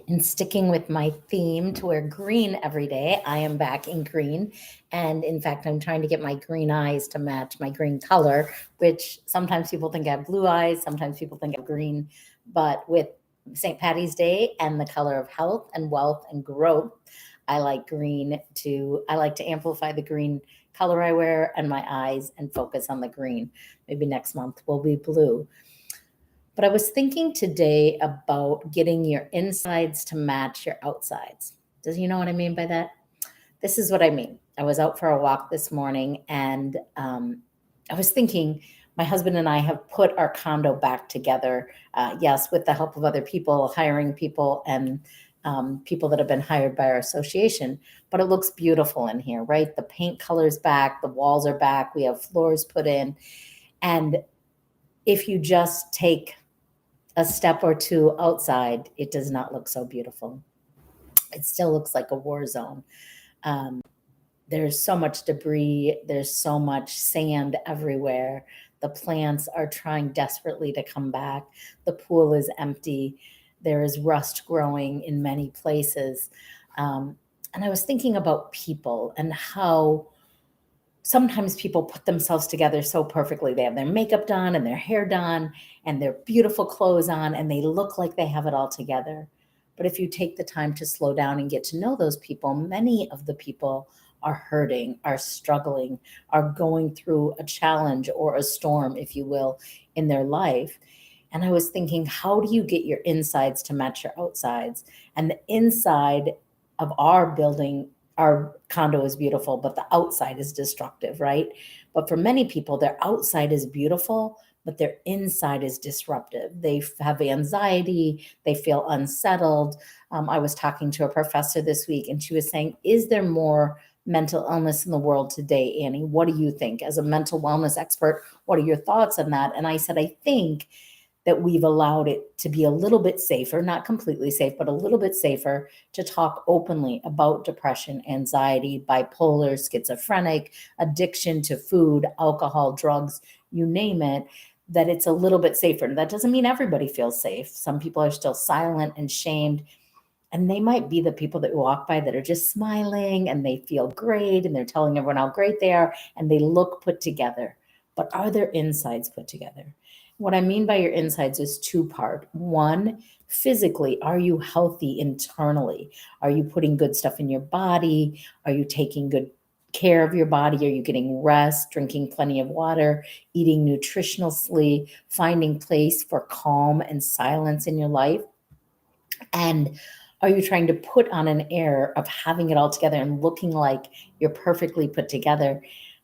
And sticking with my theme to wear green every day, I am back in green. And in fact, I'm trying to get my green eyes to match my green color, which sometimes people think I have blue eyes, sometimes people think I have green. But with St. Patty's Day and the color of health and wealth and growth, I like to amplify the green color I wear and my eyes and focus on the green. Maybe next month will be blue. But I was thinking today about getting your insides to match your outsides. Does you know what I mean by that? This is what I mean. I was out for a walk this morning and I was thinking my husband and I have put our condo back together. Yes, with the help of other people, hiring people and people that have been hired by our association. But it looks beautiful in here, right? The paint color's back, the walls are back, we have floors put in. And if you just take a step or two outside, it does not look so beautiful. It still looks like a war zone. Um, there's so much debris, there's so much sand everywhere. The plants are trying desperately to come back. The pool is empty. There is rust growing in many places. Um, and I was thinking about people and how sometimes people put themselves together so perfectly. They have their makeup done and their hair done and their beautiful clothes on, and they look like they have it all together. But if you take the time to slow down and get to know those people, many of the people are hurting, are struggling, are going through a challenge or a storm, if you will, in their life. And I was thinking, how do you get your insides to match your outsides? And the inside of our building, our condo is beautiful, but the outside is destructive, right? But for many people, their outside is beautiful, but their inside is disruptive. They have anxiety, they feel unsettled. I was talking to a professor this week, and she was saying, is there more mental illness in the world today, Annie? What do you think? As a mental wellness expert, what are your thoughts on that? And I said, I think that we've allowed it to be a little bit safer, not completely safe, but a little bit safer to talk openly about depression, anxiety, bipolar, schizophrenic, addiction to food, alcohol, drugs, you name it, that it's a little bit safer. And that doesn't mean everybody feels safe. Some people are still silent and shamed. And they might be the people that walk by that are just smiling and they feel great and they're telling everyone how great they are and they look put together. But are their insides put together? What I mean by your insides is two-part. One, physically, are you healthy internally? Are you putting good stuff in your body? Are you taking good care of your body? Are you getting rest, drinking plenty of water, eating nutritionally, finding place for calm and silence in your life? And are you trying to put on an air of having it all together and looking like you're perfectly put together,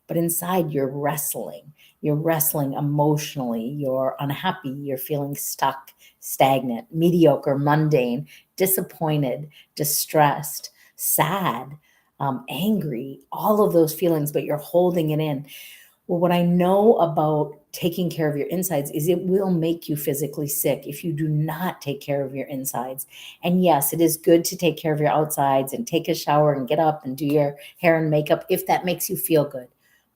but inside you're wrestling? You're wrestling emotionally, you're unhappy, you're feeling stuck, stagnant, mediocre, mundane, disappointed, distressed, sad, angry, all of those feelings, but you're holding it in. Well, what I know about taking care of your insides is it will make you physically sick if you do not take care of your insides. And yes, it is good to take care of your outsides and take a shower and get up and do your hair and makeup if that makes you feel good,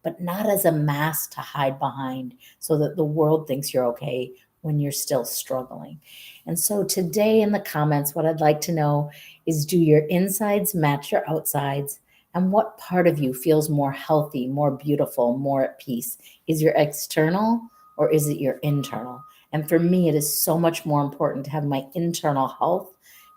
but not as a mask to hide behind so that the world thinks you're okay when you're still struggling. And so today in the comments, what I'd like to know is, do your insides match your outsides? And what part of you feels more healthy, more beautiful, more at peace? Is your external or is it your internal? And for me, it is so much more important to have my internal health,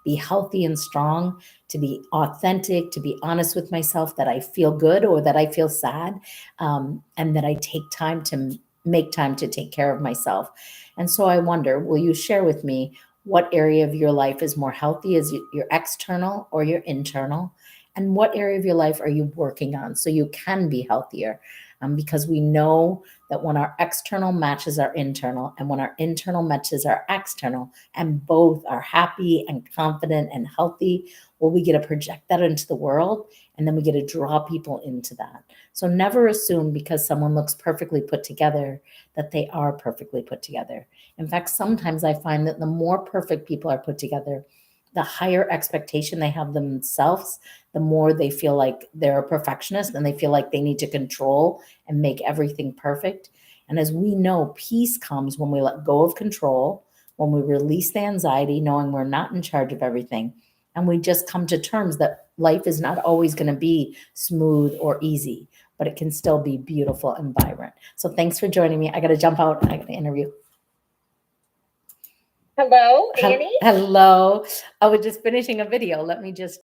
be healthy and strong, to be authentic, to be honest with myself that I feel good or that I feel sad, and that I take time to make time to take care of myself. And so I wonder, will you share with me what area of your life is more healthy? Is it your external or your internal? And what area of your life are you working on so you can be healthier? Because we know that when our external matches our internal and when our internal matches our external and both are happy and confident and healthy, well, we get to project that into the world and then we get to draw people into that. So never assume because someone looks perfectly put together that they are perfectly put together. In fact, sometimes I find that the more perfect people are put together, the higher expectation they have themselves, the more they feel like they're a perfectionist and they feel like they need to control and make everything perfect. And as we know, peace comes when we let go of control, when we release the anxiety, knowing we're not in charge of everything, and we just come to terms that life is not always going to be smooth or easy, but it can still be beautiful and vibrant. So thanks for joining me. I got to jump out. I got to interview. Hello, Annie. Hello. I was just finishing a video. Let me just